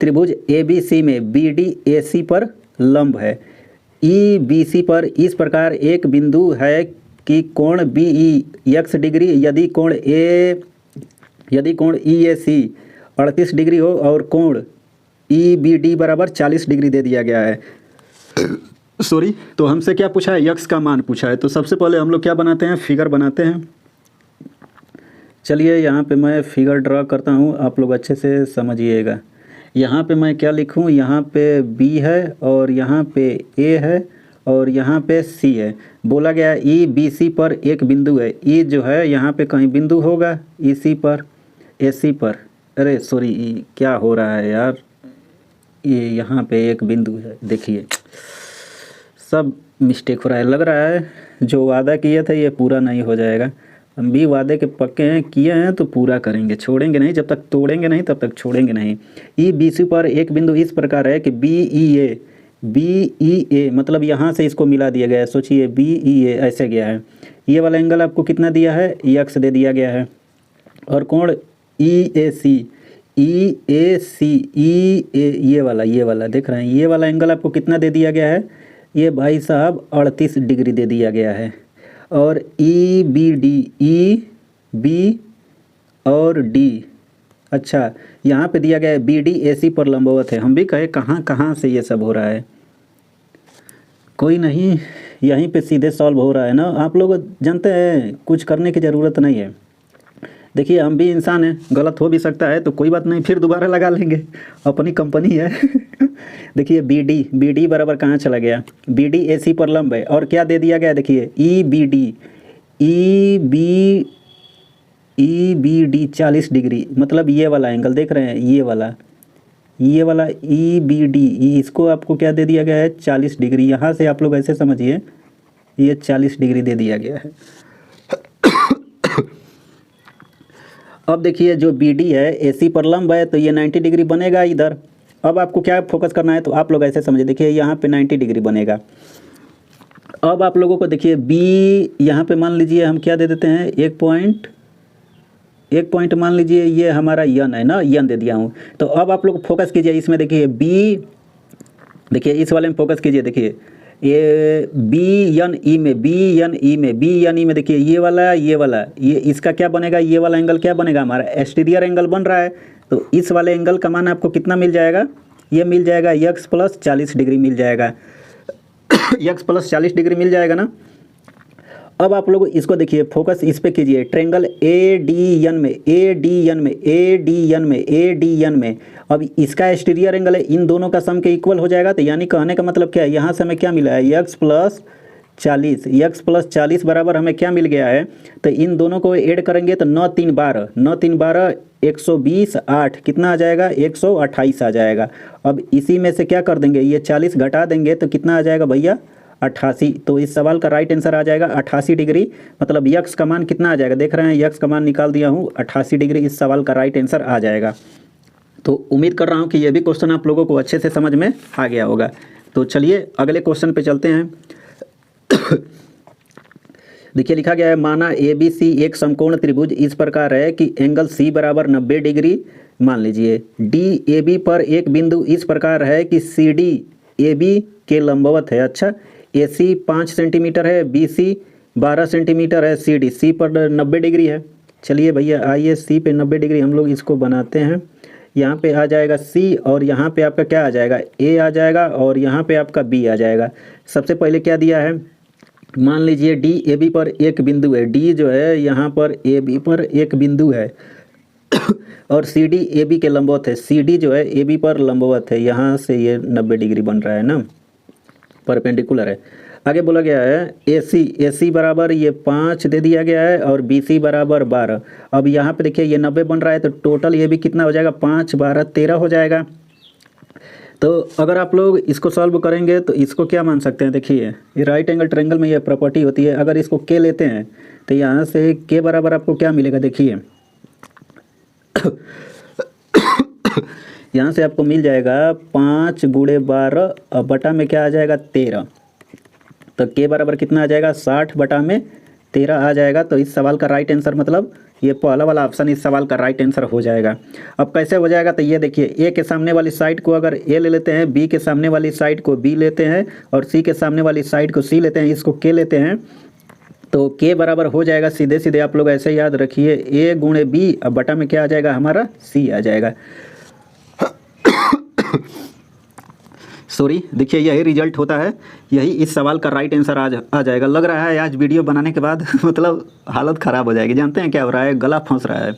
त्रिभुज ABC में BD AC पर लंब है, EBC पर इस प्रकार एक बिंदु है कि कोण BE x डिग्री यदि कोण EAC 38 डिग्री हो और कोण EBD बराबर 40 डिग्री दे दिया गया है। सॉरी, तो हमसे क्या पूछा है, यक्स का मान पूछा है। तो सबसे पहले हम लोग क्या बनाते हैं, फिगर बनाते हैं। चलिए यहाँ पे मैं फिगर ड्रा करता हूँ, आप लोग अच्छे से समझिएगा। यहाँ पे मैं क्या लिखूँ, यहाँ पे B है और यहाँ पे A है और यहाँ पे C है। बोला गया EBC पर एक बिंदु है, E जो है यहाँ पे कहीं बिंदु होगा EC पर, AC पर, अरे सॉरी क्या हो रहा है यार, ये यहाँ पे एक बिंदु है, देखिए सब मिस्टेक हो रहा है। लग रहा है जो वादा किए थे ये पूरा नहीं हो जाएगा। हम भी वादे के पक्के हैं, किए हैं तो पूरा करेंगे, छोड़ेंगे नहीं, जब तक तोड़ेंगे नहीं तब तक छोड़ेंगे नहीं। EBC पर एक बिंदु इस प्रकार है कि BEA मतलब यहाँ से इसको मिला दिया गया है। सोचिए BEA ऐसे गया है, ये वाला एंगल आपको कितना दिया है, x दे दिया गया है। और कोण EAC ये वाला देख रहे हैं, ये वाला एंगल आपको कितना दे दिया गया है, ये भाई साहब 38 डिग्री दे दिया गया है। और EBD EB और D, अच्छा यहाँ पे दिया गया है BD AC पर लंबवत है। हम भी कहे कहाँ से ये सब हो रहा है, कोई नहीं, यहीं पे सीधे सॉल्व हो रहा है ना। आप लोग जानते हैं कुछ करने की ज़रूरत नहीं है। देखिए हम भी इंसान हैं, गलत हो भी सकता है, तो कोई बात नहीं, फिर दोबारा लगा लेंगे, अपनी कंपनी है। देखिए BD बराबर कहाँ चला गया, BD AC पर लंब है और क्या दे दिया गया, देखिए EBD 40 डिग्री, मतलब ये वाला एंगल देख रहे हैं, ये वाला EBD, इसको आपको क्या दे दिया गया है, 40 डिग्री। यहाँ से आप लोग ऐसे समझिए ये 40 डिग्री दे दिया गया है। अब देखिए जो BD है AC पर लंब है तो ये 90 डिग्री बनेगा इधर। अब आपको क्या फोकस करना है, तो आप लोग ऐसे समझिए, देखिए यहाँ पे 90 डिग्री बनेगा। अब आप लोगों को देखिए B यहाँ पे मान लीजिए हम क्या दे देते हैं, एक पॉइंट मान लीजिए ये हमारा यन है ना, यन दे दिया हूँ। तो अब आप लोग फोकस कीजिए इसमें, देखिए B, देखिए इस वाले में फोकस कीजिए, देखिए ये BNE में देखिए ये वाला ये इसका क्या बनेगा, ये वाला एंगल क्या बनेगा, हमारा एक्सटीरियर एंगल बन रहा है। तो इस वाले एंगल का मान आपको कितना मिल जाएगा, ये मिल जाएगा x प्लस 40 डिग्री मिल जाएगा। x प्लस 40 डिग्री मिल जाएगा ना। अब आप लोग इसको देखिए, फोकस इस पे कीजिए, ट्रेंगल ADN में अब इसका एक्सटीरियर एंगल है, इन दोनों का सम के इक्वल हो जाएगा। तो यानी कहने का मतलब क्या है, यहाँ से हमें क्या मिला है, x प्लस 40 बराबर हमें क्या मिल गया है। तो इन दोनों को ऐड करेंगे तो 9 3 12 120 8 कितना आ जाएगा, 128 आ जाएगा। अब इसी में से क्या कर देंगे, ये 40 घटा देंगे तो कितना आ जाएगा भैया, 88। तो इस सवाल का राइट आंसर आ जाएगा 88 डिग्री। मतलब यक्स का मान कितना आ जाएगा, देख रहे हैं यक्स का मान निकाल दिया हूँ 88 डिग्री, इस सवाल का राइट आंसर आ जाएगा। तो उम्मीद कर रहा हूँ कि ये भी क्वेश्चन आप लोगों को अच्छे से समझ में आ गया होगा। तो चलिए अगले क्वेश्चन पे चलते हैं। देखिए लिखा गया है, माना ABC एक समकोण त्रिभुज इस प्रकार है कि एंगल C बराबर 90 डिग्री मान लीजिए। DAB पर एक बिंदु इस प्रकार है कि CD AB के लंबवत है। अच्छा, AC 5 सेंटीमीटर है, BC 12 सेंटीमीटर है, CD C पर 90 डिग्री है। चलिए भैया आइए C पे 90 डिग्री हम लोग इसको बनाते हैं। यहाँ पे आ जाएगा C और यहाँ पे आपका क्या आ जाएगा, A आ जाएगा और यहाँ पे आपका B आ जाएगा। सबसे पहले क्या दिया है, मान लीजिए DAB पर एक बिंदु है, D जो है यहाँ पर AB पर एक बिंदु है और CD AB के लंबवत है, CD जो है AB पर लंबवत है। यहाँ से ये 90 डिग्री बन रहा है ना, परपेंडिकुलर है। आगे बोला गया है AC बराबर ये 5 दे दिया गया है और BC बराबर 12। अब यहाँ पे देखिए ये 90 बन रहा है तो टोटल ये भी कितना हो जाएगा, 5 12 13 हो जाएगा। तो अगर आप लोग इसको सॉल्व करेंगे तो इसको क्या मान सकते हैं, देखिए ये राइट एंगल ट्रायंगल में ये प्रॉपर्टी होती है। अगर इसको K लेते हैं तो यहाँ से K बराबर आपको क्या मिलेगा, देखिए यहाँ से आपको मिल जाएगा 5 गुणे 12 बटा में क्या आ जाएगा 13। तो K बराबर कितना आ जाएगा, 60 बटा में 13 आ जाएगा। तो इस सवाल का राइट आंसर मतलब ये पहला वाला ऑप्शन इस सवाल का राइट आंसर हो जाएगा। अब कैसे हो जाएगा, तो ये देखिए, ए के सामने वाली साइड को अगर ए ले लेते हैं, बी के सामने वाली साइड को बी लेते हैं और सी के सामने वाली साइड को सी लेते हैं, इसको के लेते हैं, तो के बराबर हो जाएगा सीधे सीधे आप लोग ऐसे याद रखिए, ए गुणे बी, अब बटा में क्या आ जाएगा हमारा, सी आ जाएगा। सॉरी, देखिए यही रिजल्ट होता है, यही इस सवाल का राइट आंसर आज आ जाएगा। लग रहा है आज वीडियो बनाने के बाद मतलब हालत ख़राब हो जाएगी। जानते हैं क्या हो रहा है, गला फंस रहा है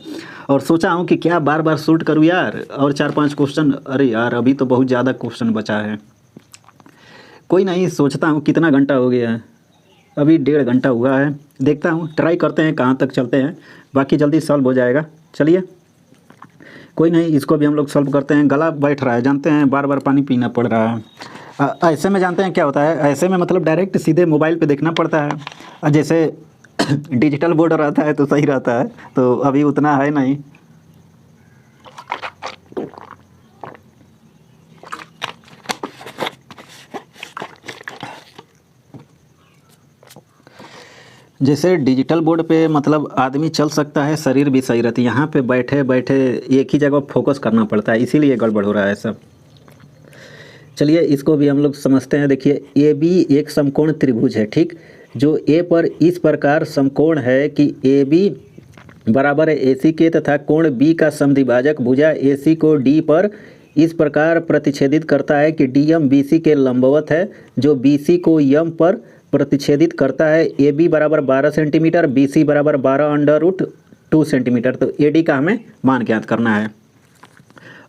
और सोचा हूँ कि क्या बार बार शूट करूँ यार, और 4-5 क्वेश्चन, अरे यार अभी तो बहुत ज़्यादा क्वेश्चन बचा है। कोई नहीं, सोचता हूँ कितना घंटा हो गया है, अभी 1.5 घंटा हुआ है, देखता हूँ, ट्राई करते हैं कहाँ तक चलते हैं, बाकी जल्दी सॉल्व हो जाएगा। चलिए कोई नहीं, इसको भी हम लोग सॉल्व करते हैं। गला बैठ रहा है, जानते हैं, बार बार पानी पीना पड़ रहा है। ऐसे में जानते हैं क्या होता है, ऐसे में मतलब डायरेक्ट सीधे मोबाइल पे देखना पड़ता है। जैसे डिजिटल बोर्ड रहता है तो सही रहता है, तो अभी उतना है नहीं। जैसे डिजिटल बोर्ड पे मतलब आदमी चल सकता है, शरीर भी सही रहती है, यहाँ पे बैठे बैठे एक ही जगह फोकस करना पड़ता है, इसीलिए गड़बड़ हो रहा है सब। चलिए इसको भी हम लोग समझते हैं। देखिए ए बी एक समकोण त्रिभुज है, ठीक, जो ए पर इस प्रकार समकोण है कि ए बी बराबर है ए सी के, तथा कोण बी का समद्विभाजक भुजा ए सी को डी पर इस प्रकार प्रतिच्छेदित करता है कि डी एम बी सी के लंबवत है, जो बी सी को यम पर प्रतिच्छेदित करता है। ए बी बराबर 12 सेंटीमीटर, बी सी बराबर 12√2 सेंटीमीटर। तो ए डी का हमें मान ज्ञात करना है।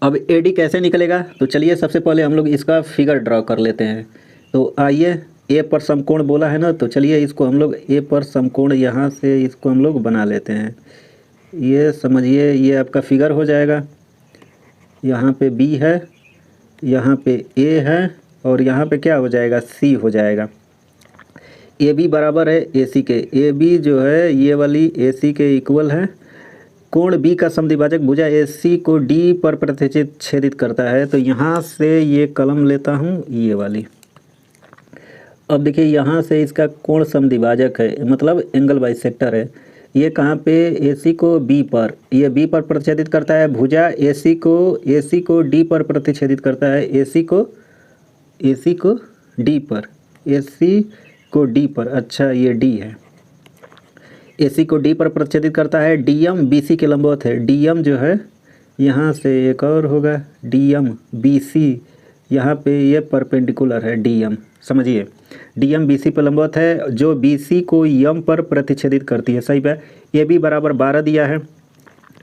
अब ए डी कैसे निकलेगा, तो चलिए सबसे पहले हम लोग इसका फिगर ड्रॉ कर लेते हैं। तो आइए, ए पर समकोण बोला है ना, तो चलिए इसको हम लोग ए पर समकोण यहाँ से इसको हम लोग बना लेते हैं। ये समझिए, ये आपका फिगर हो जाएगा। यहाँ पे बी है, यहाँ पे ए है और यहाँ पे क्या हो जाएगा, सी हो जाएगा। ए बी बराबर है ए सी के, ए बी जो है ये वाली ए सी के इक्वल है। कोण बी का समद्विभाजक भुजा ए सी को डी पर प्रतिच्छेदित करता है। तो यहाँ से ये कलम लेता हूँ, ये वाली। अब देखिए यहाँ से इसका कोण समद्विभाजक है, मतलब एंगल बाइसेक्टर है। ये कहाँ पे, ए सी को बी पर, ये बी पर प्रतिच्छेदित करता है। भुजा ए सी को डी पर प्रतिच्छेदित करता है। ए सी को डी पर, ए सी को डी पर, अच्छा ये डी है, ए सी को डी पर प्रतिच्छेदित करता है। डी एम बी सी के लंबवत है। डी एम जो है यहाँ से एक और होगा, डी एम बी सी, यहाँ पे ये परपेंडिकुलर है डी एम, समझिए डी एम बी सी पर लंबवत है, जो बी सी को यम पर प्रतिच्छेदित करती है। सही है। ए बी बराबर 12 दिया है,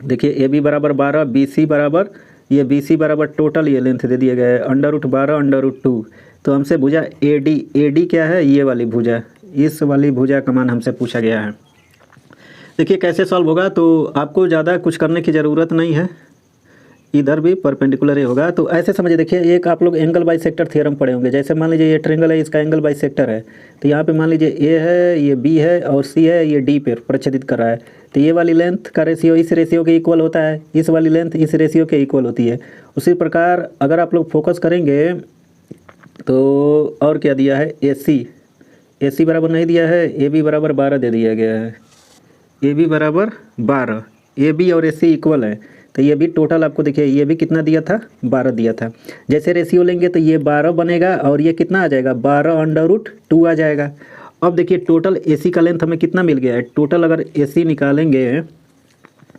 देखिए ए बी बराबर 12, बी सी बराबर, ये बी सी बराबर टोटल ये लेंथ दे दिया गया है √12√2। तो हमसे भुजा ए डी क्या है, ये वाली भुजा, इस वाली भुजा का मान हमसे पूछा गया है। देखिए कैसे सॉल्व होगा, तो आपको ज़्यादा कुछ करने की ज़रूरत नहीं है, इधर भी परपेंडिकुलर ही होगा। तो ऐसे समझिए, देखिए एक आप लोग एंगल बाइसेक्टर थ्योरम पढ़े होंगे। जैसे मान लीजिए ये ट्रायंगल है, इसका एंगल बाइसेक्टर है, तो यहाँ पे मान लीजिए ए है, ये बी है और सी है, ये डी पे प्रतिच्छेदित कर रहा है। तो ये वाली लेंथ का रेशियो इस रेशियो के इक्वल होता है, इस वाली लेंथ इस रेशियो के इक्वल होती है। उसी प्रकार अगर आप लोग फोकस करेंगे तो और क्या दिया है, ए सी बराबर नहीं दिया है, ए बी बराबर 12 दे दिया गया है, ए बी बराबर 12, ए बी और ए सी इक्वल है। तो ये भी टोटल आपको देखिए, ये भी कितना दिया था, 12 दिया था। जैसे रेशियो लेंगे तो ये 12 बनेगा और ये कितना आ जाएगा, 12√2 आ जाएगा। अब देखिए टोटल ए सी का लेंथ हमें कितना मिल गया है, टोटल अगर ए सी निकालेंगे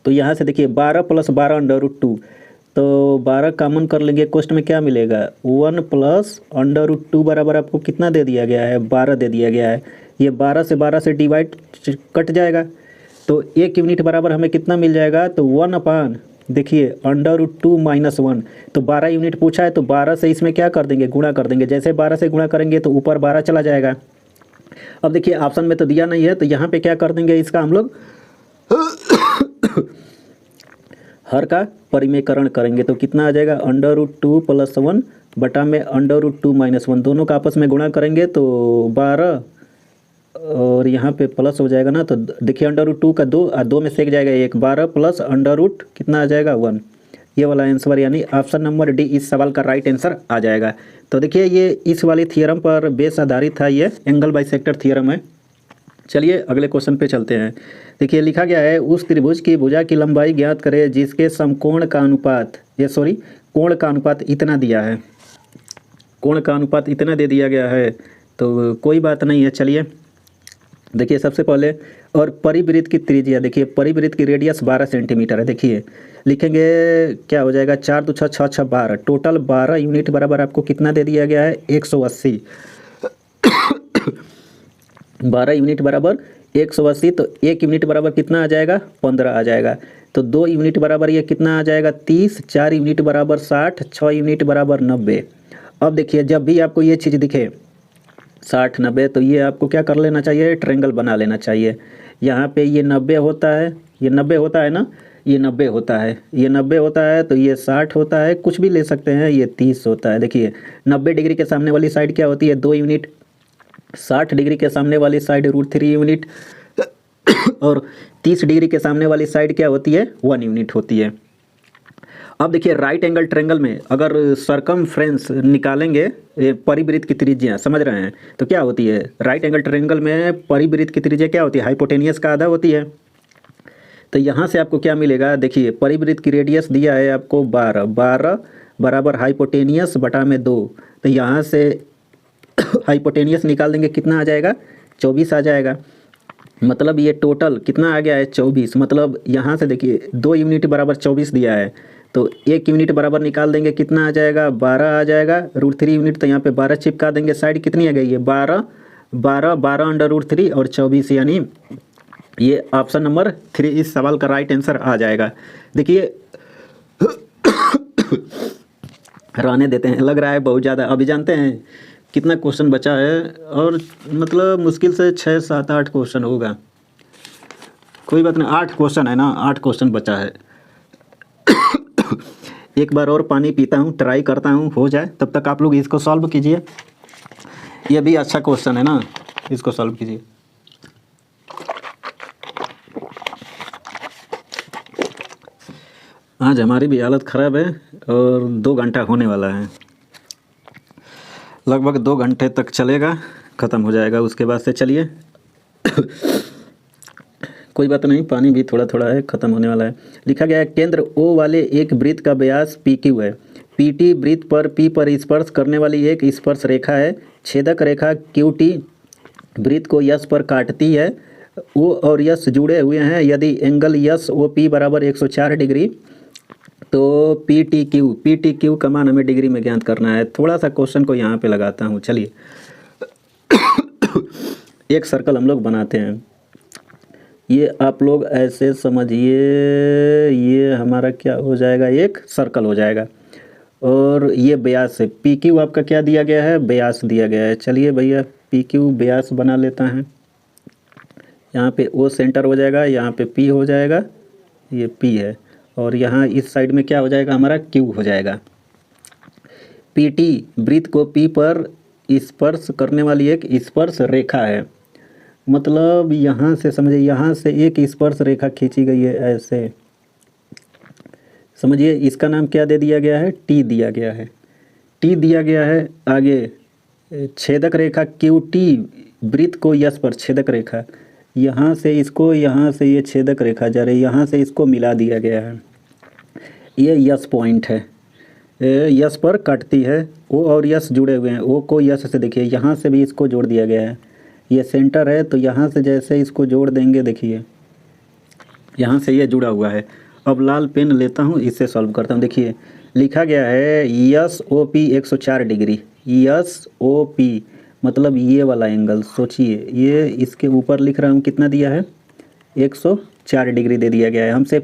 तो यहाँ से देखिए 12 + 12√2, तो 12 कॉमन कर लेंगे, कोष्ट में क्या मिलेगा, 1 + √2 बराबर आपको कितना दे दिया गया है, 12 दे दिया गया है। ये 12 से डिवाइड कट जाएगा, तो 1 यूनिट बराबर हमें कितना मिल जाएगा, तो 1 देखिए √2 - 1, तो 12 यूनिट पूछा है, तो 12 से इसमें क्या कर देंगे, गुणा कर देंगे। जैसे 12 से गुणा करेंगे तो ऊपर 12 चला जाएगा। अब देखिए ऑप्शन में तो दिया नहीं है, तो यहाँ पे क्या कर देंगे, इसका हम लोग हर का परिमेयकरण करेंगे, तो कितना आ जाएगा, √2 + 1 बटा में √2 - 1, दोनों का आपस में गुणा करेंगे तो 12 और यहाँ पे प्लस हो जाएगा ना। तो देखिए √2 का 2 और 2 में सेक जाएगा 1, 12 + √ कितना आ जाएगा, 1। ये वाला आंसर यानी ऑप्शन नंबर डी इस सवाल का राइट आंसर आ जाएगा। तो देखिए ये इस वाली थियरम पर बेस आधारित था, ये एंगल बाइसेक्टर थियरम है। चलिए अगले क्वेश्चन पे चलते हैं। देखिए लिखा गया है उस त्रिभुज की भुजा की लंबाई ज्ञात करें जिसके समकोण का अनुपात कोण का अनुपात इतना दिया है। कोण का अनुपात इतना दे दिया गया है तो कोई बात नहीं है। चलिए देखिए सबसे पहले और परिवृत्त की त्रिज्या, देखिए परिवृत्त की रेडियस 12 सेंटीमीटर है। देखिए लिखेंगे क्या हो जाएगा, 4 2 6 6 6 12, टोटल 12 यूनिट बराबर आपको कितना दे दिया गया है 180। 12 यूनिट बराबर 180, तो 1 यूनिट बराबर कितना आ जाएगा 15 आ जाएगा। तो 2 यूनिट बराबर ये कितना आ जाएगा 30, 4 यूनिट बराबर 60, 6 यूनिट बराबर 90। अब देखिए जब भी आपको ये चीज़ दिखे 60 90, तो ये आपको क्या कर लेना चाहिए, ट्रायंगल बना लेना चाहिए। यहाँ पे ये 90 होता है, ये 90 होता है ना, ये 90 होता है, ये 90 होता है, तो ये 60 होता है, कुछ भी ले सकते हैं, ये 30 होता है। देखिए 90 डिग्री के सामने वाली साइड क्या होती है 2 यूनिट, 60 डिग्री के सामने वाली साइड √3 यूनिट, और 30 डिग्री के सामने वाली साइड क्या होती है 1 यूनिट होती है। अब देखिए राइट एंगल ट्रायंगल में अगर सरकमफ्रेंस निकालेंगे, परिवृत्त की त्रिज्या समझ रहे हैं, तो क्या होती है राइट एंगल ट्रायंगल में परिवृत्त की त्रिज्या क्या होती है, हाइपोटेनियस का आधा होती है। तो यहाँ से आपको क्या मिलेगा, देखिए परिवृत्त की रेडियस दिया है आपको 12, 12 बराबर हाइपोटेनियस बटा में 2, तो यहाँ से हाइपोटेनियस निकाल देंगे कितना आ जाएगा 24 आ जाएगा। मतलब ये टोटल कितना आ गया है 24। मतलब यहाँ से देखिए 2 यूनिट बराबर 24 दिया है, तो 1 यूनिट बराबर निकाल देंगे कितना आ जाएगा 12 आ जाएगा, √3 यूनिट, तो यहाँ पे 12 चिपका देंगे, साइड कितनी आ गई है 12 12 12 अंडर √3 और 24, यानी ये ऑप्शन नंबर 3 इस सवाल का राइट आंसर आ जाएगा। देखिए रहने देते हैं, लग रहा है बहुत ज़्यादा। अभी जानते हैं कितना क्वेश्चन बचा है, और मतलब मुश्किल से 6 7 8 क्वेश्चन होगा, कोई बात नहीं, 8 क्वेश्चन है ना, 8 क्वेश्चन बचा है। एक बार और पानी पीता हूँ, ट्राई करता हूँ हो जाए, तब तक आप लोग इसको सॉल्व कीजिए। ये भी अच्छा क्वेश्चन है ना, इसको सॉल्व कीजिए। आज हमारी भी हालत ख़राब है और 2 घंटा होने वाला है, लगभग 2 घंटे तक चलेगा, ख़त्म हो जाएगा उसके बाद से। चलिए कोई बात नहीं, पानी भी थोड़ा थोड़ा है, ख़त्म होने वाला है। लिखा गया है केंद्र O वाले एक वृत्त का व्यास PQ है, PT वृत्त पर P पर स्पर्श करने वाली एक स्पर्श रेखा है, छेदक रेखा QT वृत्त को यस पर काटती है, O और यस जुड़े हुए हैं। यदि एंगल यस OP बराबर 104 डिग्री तो PTQ का मान हमें डिग्री में ज्ञात करना है। थोड़ा सा क्वेश्चन को यहाँ पे लगाता हूँ। चलिए एक सर्कल हम लोग बनाते हैं, ये आप लोग ऐसे समझिए, ये हमारा क्या हो जाएगा एक सर्कल हो जाएगा, और ये व्यास है PQ आपका क्या दिया गया है व्यास दिया गया है। चलिए भैया PQ व्यास बना लेता है, यहाँ पे O सेंटर हो जाएगा, यहाँ पे P हो जाएगा, ये P है, और यहाँ इस साइड में क्या हो जाएगा हमारा Q हो जाएगा। PT वृत्त को P पर स्पर्श करने वाली एक स्पर्श रेखा है, मतलब यहाँ से समझिए, यहाँ से एक स्पर्श रेखा खींची गई है ऐसे, समझिए इसका नाम क्या दे दिया गया है T दिया गया है, T दिया गया है। आगे छेदक रेखा QT वृत्त को यस पर, छेदक रेखा यहाँ से इसको, यहाँ से ये छेदक रेखा जा रही है, यहाँ से इसको मिला दिया गया है, ये यस पॉइंट है, यस पर कटती है, O और यस जुड़े हुए हैं, O को यस से देखिए यहाँ से भी इसको जोड़ दिया गया है, ये सेंटर है, तो यहाँ से जैसे इसको जोड़ देंगे, देखिए यहाँ से ये जुड़ा हुआ है। अब लाल पेन लेता हूँ, इससे सॉल्व करता हूँ। देखिए लिखा गया है yes OP 104 degree, yes OP मतलब ये वाला एंगल, सोचिए ये इसके ऊपर लिख रहा हूँ कितना दिया है 104 डिग्री दे दिया गया है। हमसे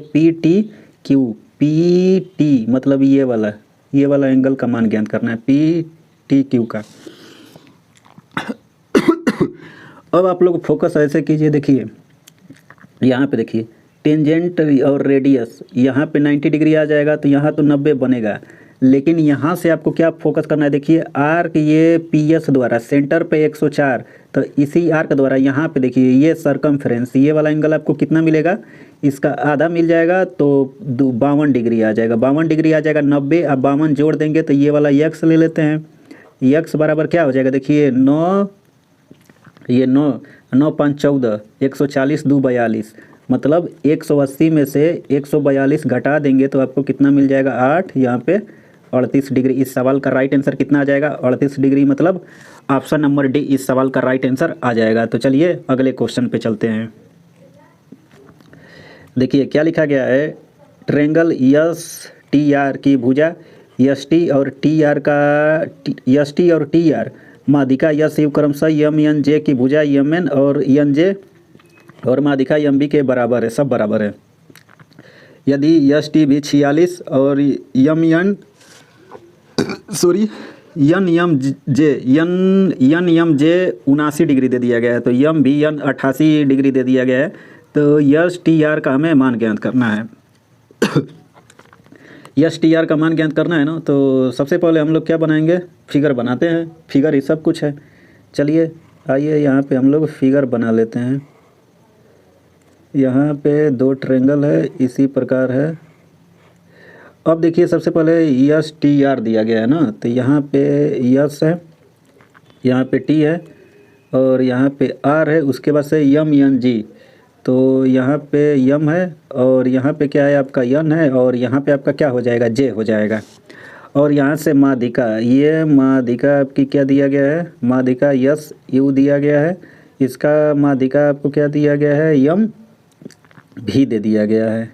PT मतलब ये वाला एंगल का मान ज्ञात करना है, PTQ का। अब आप लोग फोकस ऐसे कीजिए, देखिए यहाँ पे देखिए टेंजेंट और रेडियस, यहाँ पे 90 डिग्री आ जाएगा, तो यहाँ तो 90 बनेगा, लेकिन यहाँ से आपको क्या फोकस करना है, देखिए आर्क ये PS द्वारा सेंटर पे 104, तो इसी आर्क द्वारा यहाँ पे देखिए ये सरकमफ्रेंस, ये वाला एंगल आपको कितना मिलेगा, इसका आधा मिल जाएगा, तो 52 डिग्री आ जाएगा, 52 डिग्री आ जाएगा। 90 अब 52 जोड़ देंगे तो ये वाला x ले लेते हैं, x बराबर क्या हो जाएगा, देखिए 9, ये 9, 9 5 14, 140 2 42, मतलब 180 में से 142 घटा देंगे तो आपको कितना मिल जाएगा 8, यहाँ पे 38 डिग्री। इस सवाल का राइट आंसर कितना आ जाएगा 38 डिग्री, मतलब ऑप्शन नंबर डी इस सवाल का राइट आंसर आ जाएगा। तो चलिए अगले क्वेश्चन पे चलते हैं। देखिए क्या लिखा गया है, ट्रेंगल एस टी आर की भुजा एस टी और टी आर माध्यिका यस युग क्रमशः यम एन जे की भुजा यम एन और एन जे और माध्यिका यम बी के बराबर है, सब बराबर है। यदि एस टी भी 46 और यम एन यन यम जे 79 डिग्री दे दिया गया है, तो यम भी यन 88 डिग्री दे दिया गया है। तो यस टी आर का हमें मान ज्ञात करना है। यस टी आर का मान ज्ञात करना है ना, तो सबसे पहले हम लोग क्या बनाएंगे, फिगर बनाते हैं। फिगर ही सब कुछ है। चलिए आइए यहाँ पे हम लोग फिगर बना लेते हैं। यहाँ पे 2 ट्रेंगल है, इसी प्रकार है। अब देखिए सबसे पहले यस टी आर दिया गया है ना, तो यहाँ पे यस है, यहाँ पे टी है और यहाँ पे आर है, उसके बाद से यम एन जी, तो यहाँ पे यम है और यहाँ पे क्या है आपका यन है और यहाँ पे आपका क्या हो जाएगा जे हो जाएगा। और यहाँ से माध्यिका, ये माध्यिका आपकी क्या दिया गया है, माध्यिका यस यू दिया गया है, इसका माध्यिका आपको क्या दिया गया है यम भी दे दिया गया है।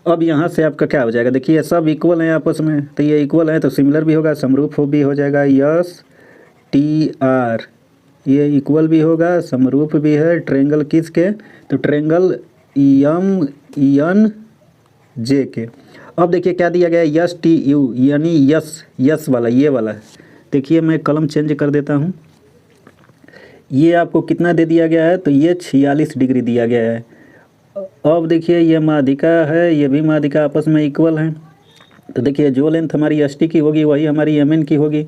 अब यहाँ से आपका क्या हो जाएगा, देखिए सब इक्वल हैं आपस में, तो ये इक्वल है तो सिमिलर भी होगा, समरूप भी हो जाएगा। यस टी आर ये इक्वल भी होगा, समरूप भी है। ट्रेंगल किसके, तो ट्रेंगल यम एन जे के। अब देखिए क्या दिया गया है यस टी यू, यानी यस वाला, ये वाला। देखिए मैं कलम चेंज कर देता हूँ। ये आपको कितना दे दिया गया है, तो ये 46 डिग्री दिया गया है। अब देखिए ये माध्यिका है, ये भी माध्यिका आपस में इक्वल हैं। तो देखिए जो लेंथ हमारी एस टी की होगी वही हमारी एम एन की होगी।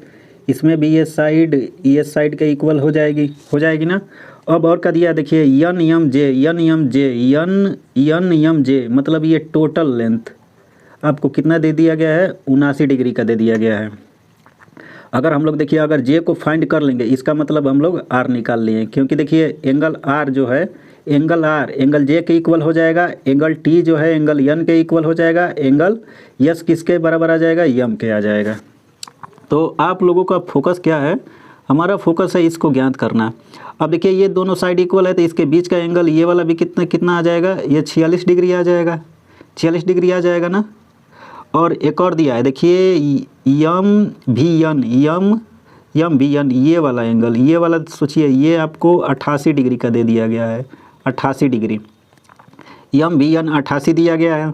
इसमें भी ये साइड के इक्वल हो जाएगी ना। अब और का दिया देखिए यन एम जे, मतलब ये टोटल लेंथ आपको कितना दे दिया गया है 79 डिग्री का दे दिया गया है। अगर हम लोग देखिए अगर जे को फाइंड कर लेंगे, इसका मतलब हम लोग आर निकाल लिए, क्योंकि देखिए एंगल आर जो है, एंगल आर एंगल जे के इक्वल हो जाएगा, एंगल टी जो है एंगल यन के इक्वल हो जाएगा, एंगल यस किसके बराबर आ जाएगा, यम के आ जाएगा। तो आप लोगों का फोकस क्या है, हमारा फोकस है इसको ज्ञात करना। अब देखिए ये दोनों साइड इक्वल है, तो इसके बीच का एंगल ये वाला भी कितना आ जाएगा, ये 46 डिग्री आ जाएगा, 46 डिग्री आ जाएगा ना। और एक और दिया है देखिए यम भी यन, ये वाला एंगल, ये वाला सोचिए ये आपको 88 डिग्री का दे दिया गया है, 88 डिग्री। यम भी यन 88 दिया गया है।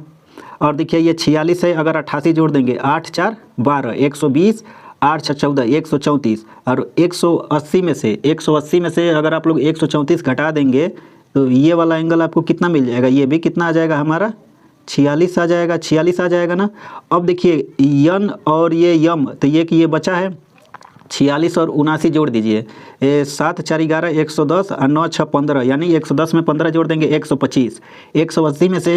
और देखिए ये 46 है, अगर 88 जोड़ देंगे 8 4 12, 120, 8 6 14, 134। और 180 में से अगर आप लोग 134 घटा देंगे तो ये वाला एंगल आपको कितना मिल जाएगा, ये भी कितना आ जाएगा हमारा 46 आ जाएगा ना। अब देखिए यन और ये यम, तो ये कि ये बचा है 46 और 79 जोड़ दीजिए, 7 4 11, 110 और 9 6 15, यानी 110 में 15 जोड़ देंगे 125। 180 में से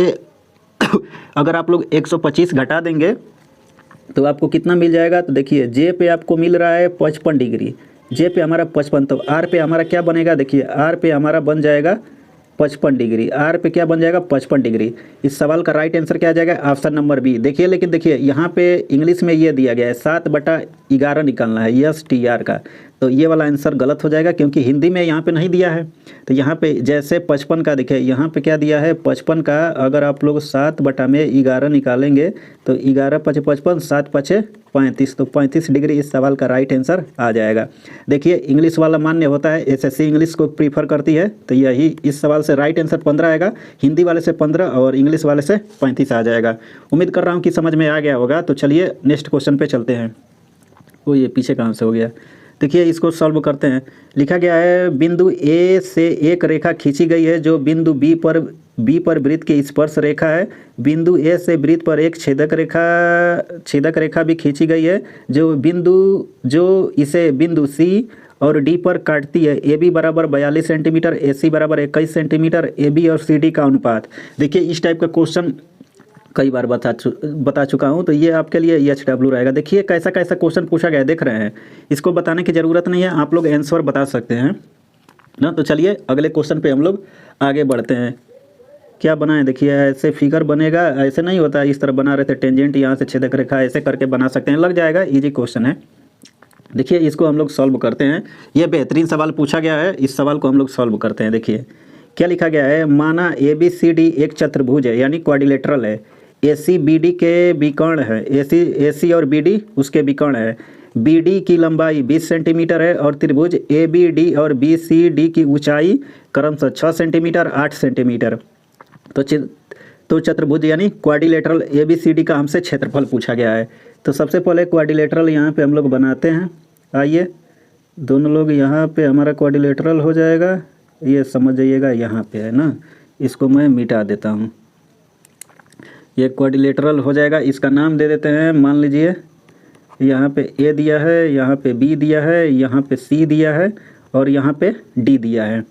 अगर आप लोग 125 घटा देंगे तो आपको कितना मिल जाएगा, तो देखिए जे पे आपको मिल रहा है 55 डिग्री, जे पे हमारा 55, तो आर पे हमारा क्या बनेगा, देखिए आर पे हमारा बन जाएगा 55 डिग्री, आर पे क्या बन जाएगा 55 डिग्री। इस सवाल का राइट आंसर क्या आ जाएगा, ऑप्शन नंबर बी। देखिए लेकिन देखिए यहाँ पे इंग्लिश में ये दिया गया है 7/11 निकालना है यस टी आर का, तो ये वाला आंसर गलत हो जाएगा, क्योंकि हिंदी में यहाँ पे नहीं दिया है। तो यहाँ पे जैसे 55 का देखिए यहाँ पे क्या दिया है 55 का, अगर आप लोग 7/11 निकालेंगे तो 11 × 5 = 55, 7 × 5 = 35, तो 35 डिग्री इस सवाल का राइट आंसर आ जाएगा। देखिए इंग्लिश वाला मान्य होता है, एसएससी इंग्लिश को प्रीफर करती है, तो यही इस सवाल से राइट आंसर 15 आएगा, हिंदी वाले से 15 और इंग्लिश वाले से 35 आ जाएगा। उम्मीद कर रहा हूँ कि समझ में आ गया होगा। तो चलिए नेक्स्ट क्वेश्चन पे चलते हैं। वो ये पीछे कहाँ से हो गया, देखिए इसको सॉल्व करते हैं। लिखा गया है बिंदु ए से एक रेखा खींची गई है जो बिंदु बी पर वृत्त की स्पर्श रेखा है। बिंदु ए से वृत्त पर एक छेदक रेखा भी खींची गई है जो इसे बिंदु सी और डी पर काटती है। ए बी बराबर 42 सेंटीमीटर, ए सी बराबर 21 सेंटीमीटर, ए बी और सी डी का अनुपात। देखिए इस टाइप का क्वेश्चन कई बार बता चुका हूँ, तो ये आपके लिए HW रहेगा। देखिए कैसा क्वेश्चन पूछा गया देख रहे हैं, इसको बताने की ज़रूरत नहीं है, आप लोग आंसर बता सकते हैं। ना। तो चलिए अगले क्वेश्चन पे हम लोग आगे बढ़ते हैं। क्या बनाएं, देखिए ऐसे फिगर बनेगा, ऐसे नहीं होता, इस तरह बना रहे थे, टेंजेंट यहाँ से छेदक रेखा ऐसे करके बना सकते हैं, लग जाएगा, इजी क्वेश्चन है। देखिए इसको हम लोग सॉल्व करते हैं, ये बेहतरीन सवाल पूछा गया है, इस सवाल को हम लोग सॉल्व करते हैं। देखिए क्या लिखा गया है, माना ABCD एक चतुर्भुज है यानी क्वाड्रिलेटरल है, AC BD के विकर्ण है, AC और BD उसके विकर्ण है, BD की लंबाई 20 सेंटीमीटर है और त्रिभुज ABD और BCD की ऊंचाई क्रमशः 6 सेंटीमीटर 8 सेंटीमीटर। तो चतुर्भुज यानी क्वाड्रिलेटरल ABCD का हमसे क्षेत्रफल पूछा गया है। तो सबसे पहले क्वाड्रिलेटरल यहाँ पे हम लोग बनाते हैं। आइए दोनों लोग, यहाँ पे हमारा क्वाड्रिलेटरल हो जाएगा, ये समझ जाइएगा यहाँ पे है ना, इसको मैं मिटा देता हूँ। ये क्वाड्रिलेटरल हो जाएगा, इसका नाम दे देते हैं, मान लीजिए यहाँ पे A दिया है, यहाँ पे B दिया है, यहाँ पे C दिया है और यहाँ पे D दिया है।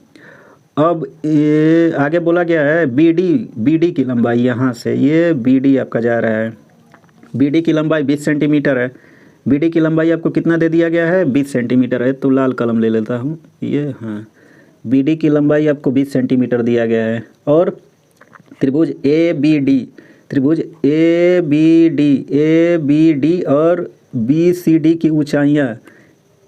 अब ये आगे बोला गया है BD की लंबाई, यहाँ से ये BD आपका जा रहा है, BD की लंबाई 20 सेंटीमीटर है। BD की लंबाई आपको कितना दे दिया गया है, 20 सेंटीमीटर है। तो लाल कलम ले लेता हूँ ये, हाँ BD की लंबाई आपको 20 सेंटीमीटर दिया गया है। और त्रिभुज ABD और BCD की ऊंचाइयाँ,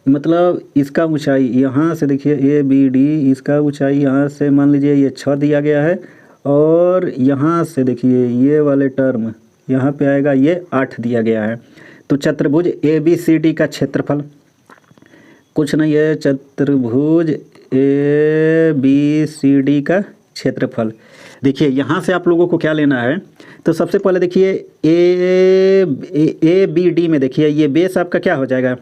मतलब इसका ऊंचाई यहाँ से देखिए ABD, इसका ऊंचाई यहाँ से मान लीजिए ये 6 दिया गया है और यहाँ से देखिए ये वाले टर्म यहाँ पे आएगा ये 8 दिया गया है। तो चतुर्भुज ABCD का क्षेत्रफल कुछ नहीं है, चतुर्भुज ABCD का क्षेत्रफल। देखिए यहाँ से आप लोगों को क्या लेना है, तो सबसे पहले देखिए ABD में देखिए ये बेस आपका क्या हो जाएगा,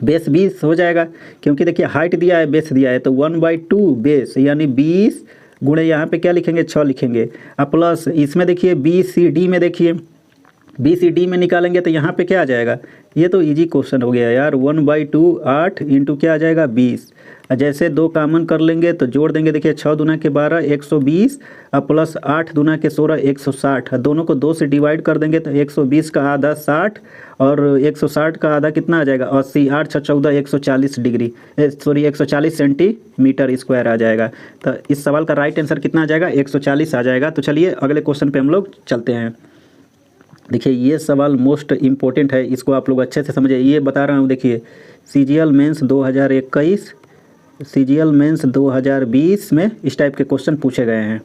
बेस 20 हो जाएगा, क्योंकि देखिए हाइट दिया है बेस दिया है, तो 1/2 बेस यानी 20 गुणे यहाँ पे क्या लिखेंगे 6 लिखेंगे, अब प्लस इसमें देखिए BCD में, देखिए BCD में निकालेंगे तो यहाँ पे क्या आ जाएगा, ये तो इजी क्वेश्चन हो गया यार, 1/2 8 इंटू क्या आ जाएगा 20। जैसे 2 कॉमन कर लेंगे तो जोड़ देंगे, देखिए 6 दूना के 12 120 और प्लस 8 दूना के 16 160, दोनों को 2 से डिवाइड कर देंगे तो 120 का आधा 60 और 160 का आधा कितना आ जाएगा 80, 8 6 14 140 डिग्री, सॉरी 140 सेंटीमीटर स्क्वायर आ जाएगा। तो इस सवाल का राइट आंसर कितना आ जाएगा 140 आ जाएगा। तो चलिए अगले क्वेश्चन पे हम लोग चलते हैं। देखिए ये सवाल मोस्ट इम्पोर्टेंट है, इसको आप लोग अच्छे से समझिए, ये बता रहा हूँ। देखिए CGL मेंस 2021, CGL मेंस 2020 में इस टाइप के क्वेश्चन पूछे गए हैं।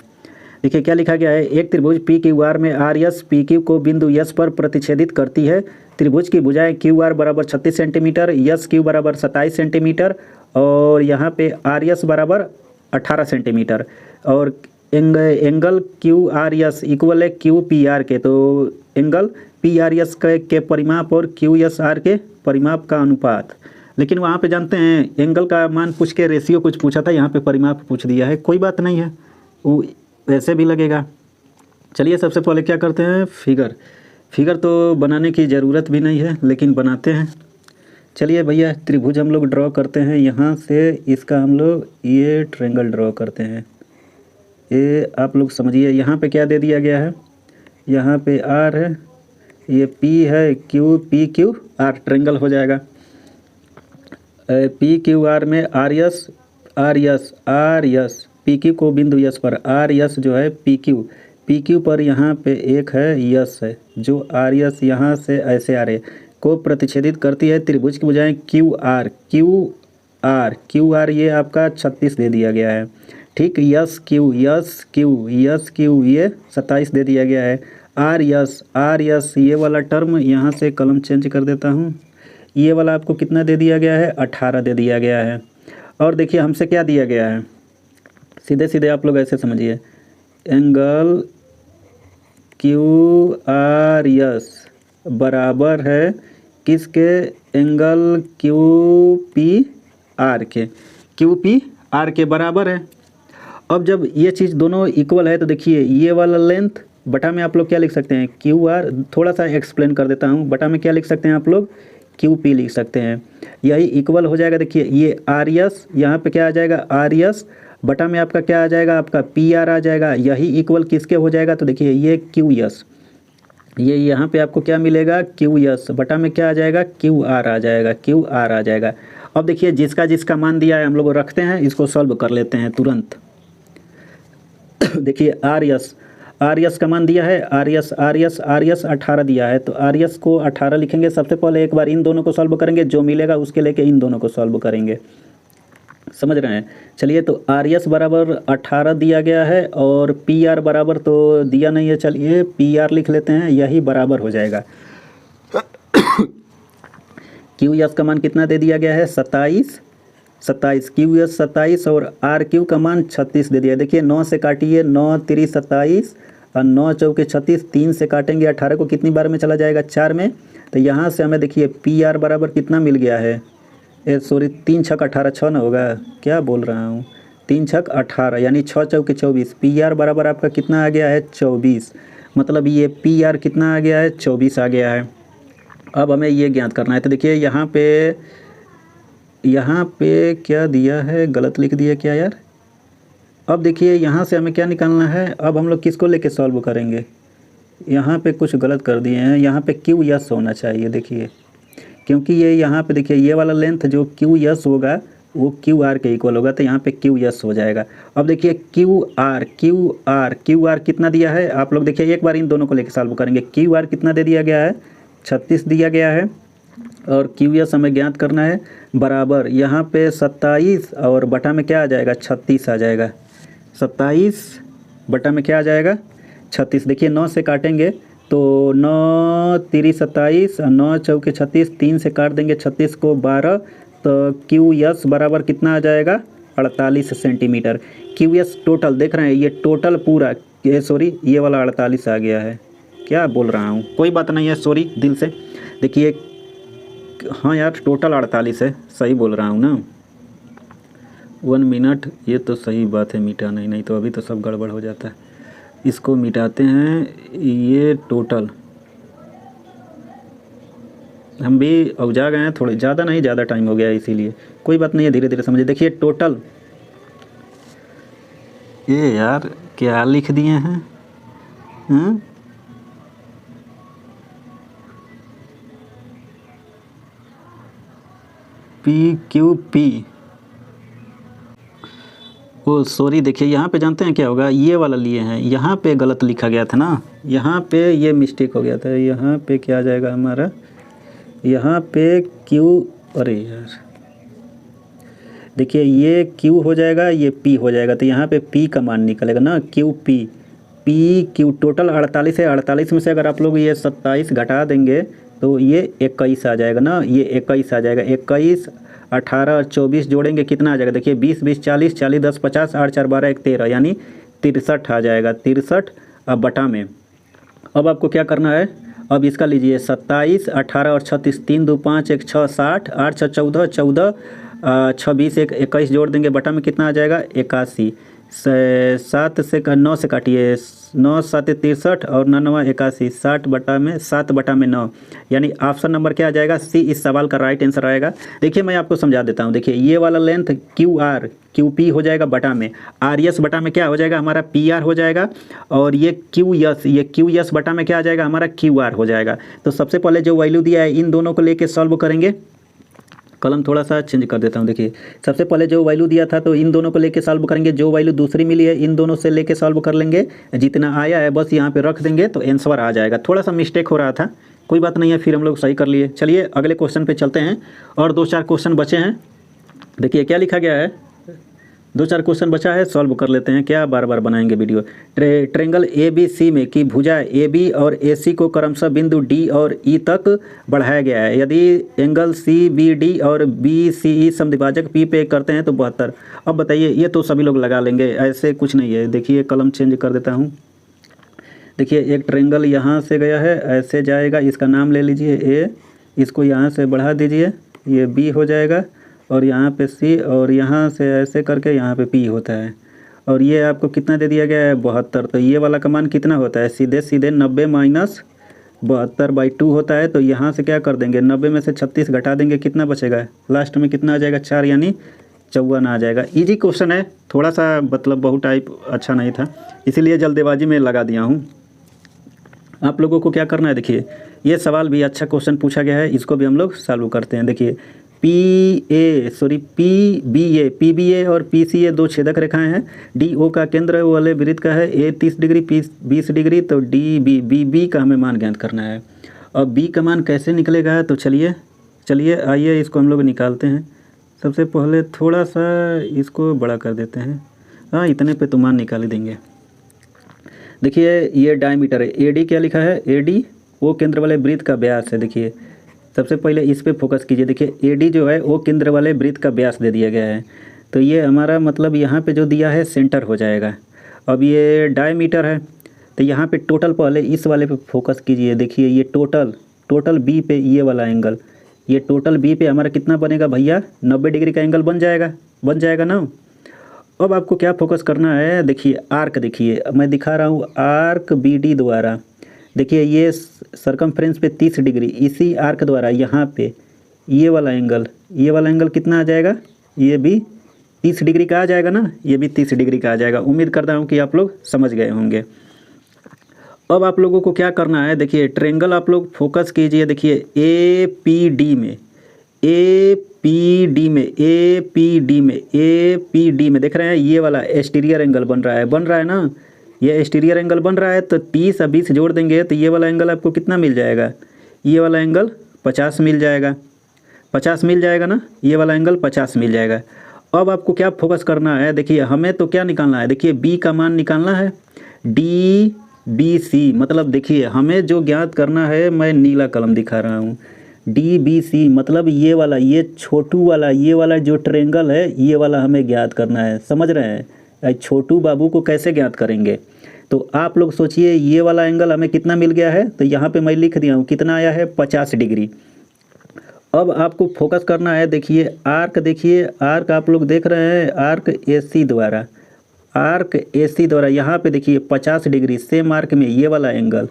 देखिए क्या लिखा गया है, एक त्रिभुज PQR में RS PQ को बिंदु S पर प्रतिच्छेदित करती है। त्रिभुज की भुजाएं QR बराबर 36 सेंटीमीटर, SQ बराबर 27 सेंटीमीटर और यहाँ पे RS बराबर 18 सेंटीमीटर और एंगल QRS इक्वल है QPR के। तो एंगल PRS के परिमाप और QSR के परिमाप का अनुपात, लेकिन वहाँ पे जानते हैं एंगल का मान पूछ के रेशियो कुछ पूछा था, यहाँ पे परिमाप पूछ दिया है, कोई बात नहीं है, वो वैसे भी लगेगा। चलिए सबसे पहले क्या करते हैं, फिगर तो बनाने की ज़रूरत भी नहीं है लेकिन बनाते हैं। चलिए भैया त्रिभुज हम लोग ड्रॉ करते हैं, यहाँ से इसका हम लोग ये ट्रायंगल ड्रॉ करते हैं। ये आप लोग समझिए, यहाँ पे क्या दे दिया गया है, यहाँ पे R है, ये P है, PQR ट्रायंगल हो जाएगा। PQR में RS PQ को बिंदु S पर, RS जो है PQ पर यहाँ पे एक है यस है, जो RS यहाँ से ऐसे आ रहे को प्रतिच्छेदित करती है। त्रिभुज की भुजाएं QR ये आपका 36 दे दिया गया है, ठीक। SQ ये 27 दे दिया गया है। RS ये वाला टर्म यहाँ से कलम चेंज कर देता हूँ, ये वाला आपको कितना दे दिया गया है 18 दे दिया गया है। और देखिए हमसे क्या दिया गया है, सीधे आप लोग ऐसे समझिए, एंगल QRS बराबर है किसके, एंगल QPR के बराबर है। अब जब ये चीज़ दोनों इक्वल है तो देखिए ये वाला लेंथ बटा में आप लोग क्या लिख सकते हैं QR, थोड़ा सा एक्सप्लेन कर देता हूँ, बटा में क्या लिख सकते हैं आप लोग QP लिख सकते हैं, यही इक्वल हो जाएगा। देखिए ये RS यहाँ पे क्या आ जाएगा RS बटा में आपका क्या आ जाएगा, आपका PR आ जाएगा, यही इक्वल किसके हो जाएगा, तो देखिए ये QS, ये यहाँ पे आपको क्या मिलेगा QS बटा में क्या आ जाएगा QR आ जाएगा। अब देखिए जिसका जिसका मान दिया है हम लोग रखते हैं, इसको सॉल्व कर लेते हैं तुरंत। देखिए आर यस का मान दिया है, आर यस 18 दिया है, तो आर यस को 18 लिखेंगे। सबसे पहले एक बार इन दोनों को सॉल्व करेंगे, जो मिलेगा उसके लेके इन दोनों को सॉल्व करेंगे, समझ रहे हैं। चलिए तो आर यस बराबर 18 दिया गया है और पी आर बराबर तो दिया नहीं है, चलिए पी आर लिख लेते हैं, यही बराबर हो जाएगा। क्यू यस का मान कितना दे दिया गया है 27 क्यू एस 27 और आर क्यू का मान 36 दे दिया। देखिए 9 से काटिए, 9 3 27 और 9 चौके 36, 3 से काटेंगे 18 को कितनी बार में चला जाएगा 4 में। तो यहाँ से हमें देखिए पी आर बराबर कितना मिल गया है, 3 छक 18, 6 ना होगा, क्या बोल रहा हूँ, 3 छक 18 यानी 6 चौके 24। पी आर बराबर आपका कितना आ गया है 24, मतलब ये पी आर कितना आ गया है 24 आ गया है। अब हमें ये ज्ञात करना है। तो देखिए यहाँ पे क्या दिया है, गलत लिख दिया क्या यार। अब देखिए यहाँ से हमें क्या निकालना है, अब हम लोग किसको लेके सॉल्व करेंगे, यहाँ पे कुछ गलत कर दिए हैं, यहाँ पे क्यू यस होना चाहिए। देखिए क्योंकि ये यहाँ पे देखिए ये वाला लेंथ जो क्यू यस होगा वो क्यू आर के इक्वल होगा, तो यहाँ पे क्यू यस हो जाएगा। अब देखिए क्यू आर कितना दिया है, आप लोग देखिए एक बार इन दोनों को लेके सॉल्व करेंगे। क्यू आर कितना दे दिया गया है 36 दिया गया है और क्यू एस हमें ज्ञात करना है बराबर यहाँ पे 27 और बटा में क्या आ जाएगा 36 आ जाएगा। 27 बटा में क्या आ जाएगा 36। देखिए 9 से काटेंगे तो 9 3 27 और 9 चौके 36, 3 से काट देंगे 36 को 12, तो क्यू एस बराबर कितना आ जाएगा 48 सेंटीमीटर। क्यू एस टोटल देख रहे हैं, ये टोटल पूरा सॉरी ये वाला 48 आ गया है, क्या बोल रहा हूँ, कोई बात नहीं है, सॉरी दिल से। देखिए हाँ यार टोटल 48 है, सही बोल रहा हूँ ना, 1 मिनट, ये तो सही बात है, मिटा नहीं तो अभी तो सब गड़बड़ हो जाता है। इसको मिटाते हैं, ये टोटल हम भी औजा गए हैं, थोड़े ज़्यादा नहीं, ज़्यादा टाइम हो गया इसीलिए, कोई बात नहीं है, धीरे धीरे समझिए। देखिए टोटल, ये यार क्या लिख दिए हैं, पी क्यू पी, ओ सॉरी। देखिए यहाँ पे जानते हैं क्या होगा, ये वाला लिए हैं, यहाँ पे गलत लिखा गया था ना, यहाँ पे ये मिस्टेक हो गया था। यहाँ पे क्या आ जाएगा हमारा, यहाँ पे क्यू, अरे यार देखिए ये क्यू हो जाएगा, ये पी हो जाएगा, तो यहाँ पे पी का मान निकलेगा ना, क्यू पी क्यू। टोटल 48 है, 48 में से अगर आप लोग ये 27 घटा देंगे तो ये 21 आ जाएगा ना, ये 21 आ जाएगा। 21 18 और 24 जोड़ेंगे कितना आ जाएगा, देखिए 20 20 40 40 10 50 8 4 12 1 13 यानी 63 आ जाएगा। 63 अब बटा में, अब आपको क्या करना है, अब इसका लीजिए 27 18 और 36, 3 2 5 1 6 60, 8 6 14 14 26 1 21 जोड़ देंगे, बटा में कितना आ जाएगा 81। 7 से 9 से काटिए, 9 7 63 और 9 9 81, 7 बटा में 9 यानी ऑप्शन नंबर क्या आ जाएगा सी इस सवाल का राइट आंसर आएगा। देखिए मैं आपको समझा देता हूँ। देखिए ये वाला लेंथ क्यू पी हो जाएगा, बटा में आर एस बटा में क्या हो जाएगा हमारा पी आर हो जाएगा, और ये क्यू एस बटा में क्या आ जाएगा हमारा क्यू आर हो जाएगा। तो सबसे पहले जो वैल्यू दिया है इन दोनों को लेके सॉल्व करेंगे। कलम थोड़ा सा चेंज कर देता हूँ। देखिए सबसे पहले जो वैल्यू दिया था तो इन दोनों को लेके सॉल्व करेंगे, जो वैल्यू दूसरी मिली है इन दोनों से लेके सॉल्व कर लेंगे, जितना आया है बस यहाँ पे रख देंगे तो आंसर आ जाएगा। थोड़ा सा मिस्टेक हो रहा था, कोई बात नहीं है, फिर हम लोग सही कर लिए। चलिए अगले क्वेश्चन पे चलते हैं, और 2-4 क्वेश्चन बचे हैं। देखिए क्या लिखा गया है, 2-4 क्वेश्चन बचा है, सॉल्व कर लेते हैं, क्या बार बार बनाएंगे video. Triangle A B C में की भुजा ए बी और ए सी को क्रमशः बिंदु डी और ई तक बढ़ाया गया है। यदि एंगल सी बी डी और बी सी ई समद्विभाजक पी पे करते हैं तो 72। अब बताइए, ये तो सभी लोग लगा लेंगे, ऐसे कुछ नहीं है। देखिए कलम चेंज कर देता हूँ। देखिए एक ट्रेंगल यहाँ से गया है, ऐसे जाएगा, इसका नाम ले लीजिए ए, इसको यहाँ से बढ़ा दीजिए, ये बी हो जाएगा, और यहाँ पे सी, और यहाँ से ऐसे करके यहाँ पे पी होता है। और ये आपको कितना दे दिया गया है 72। तो ये वाला का मान कितना होता है, सीधे 90 माइनस 72/2 होता है। तो यहाँ से क्या कर देंगे, 90 में से 36 घटा देंगे, कितना बचेगा, लास्ट में कितना आ जाएगा 4 यानी 54 आ जाएगा। इजी क्वेश्चन है, थोड़ा सा मतलब बहुत टाइप अच्छा नहीं था, इसीलिए जल्दबाजी में लगा दिया हूँ। आप लोगों को क्या करना है, देखिए ये सवाल भी अच्छा क्वेश्चन पूछा गया है, इसको भी हम लोग सॉल्व करते हैं। देखिए पीबीए और पीसीए दो छेदक रेखाएं हैं। डीओ का केंद्र वाले वृत्त का है ए 30 डिग्री, पी 20 डिग्री, तो बी का हमें मान ज्ञात करना है। अब बी का मान कैसे निकलेगा, तो चलिए आइए इसको हम लोग निकालते हैं। सबसे पहले थोड़ा सा इसको बड़ा कर देते हैं, हाँ इतने पे तो मान निकाल ही देंगे। देखिए ये डायमीटर है, एडी क्या लिखा है, एडी वो केंद्र वाले वृत्त का व्यास है। देखिए सबसे पहले इस पे फोकस कीजिए। देखिए एडी जो है वो केंद्र वाले वृत्त का व्यास दे दिया गया है, तो ये हमारा मतलब यहाँ पे जो दिया है सेंटर हो जाएगा। अब ये डायमीटर है, तो यहाँ पे टोटल पहले इस वाले पे फोकस कीजिए। देखिए ये टोटल बी पे ये वाला एंगल, ये टोटल बी पे हमारा कितना बनेगा भैया, 90 डिग्री का एंगल बन जाएगा ना। अब आपको क्या फोकस करना है, देखिए आर्क, देखिए मैं दिखा रहा हूँ आर्क बी डी द्वारा। देखिए ये सरकमफ्रेंस पे 30 डिग्री, इसी आर्क द्वारा यहाँ पे ये वाला एंगल कितना आ जाएगा, ये भी 30 डिग्री का आ जाएगा ना, ये भी 30 डिग्री का आ जाएगा। उम्मीद करता हूँ कि आप लोग समझ गए होंगे। अब आप लोगों को क्या करना है, देखिए ट्रायंगल आप लोग फोकस कीजिए। देखिए ए पी डी में देख रहे हैं ये वाला एक्सटीरियर एंगल बन रहा है ना, ये एक्सटीरियर एंगल बन रहा है। तो 30 और 20 जोड़ देंगे तो ये वाला एंगल आपको कितना मिल जाएगा, ये वाला एंगल 50 मिल जाएगा, 50 मिल जाएगा ना, ये वाला एंगल 50 मिल जाएगा। अब आपको क्या फोकस करना है, देखिए हमें तो क्या निकालना है, देखिए बी का मान निकालना है, डी बी सी, मतलब देखिए हमें जो ज्ञात करना है, मैं नीला कलम दिखा रहा हूँ, डी बी सी मतलब ये वाला, ये छोटू वाला, ये वाला जो ट्रायंगल है ये वाला हमें ज्ञात करना है। समझ रहे हैं, छोटू बाबू को कैसे ज्ञात करेंगे, तो आप लोग सोचिए ये वाला एंगल हमें कितना मिल गया है, तो यहाँ पे मैं लिख दिया हूँ कितना आया है, 50 डिग्री। अब आपको फोकस करना है, देखिए आर्क आप लोग देख रहे हैं, आर्क एसी द्वारा यहाँ पे देखिए 50 डिग्री, सेम आर्क में ये वाला एंगल,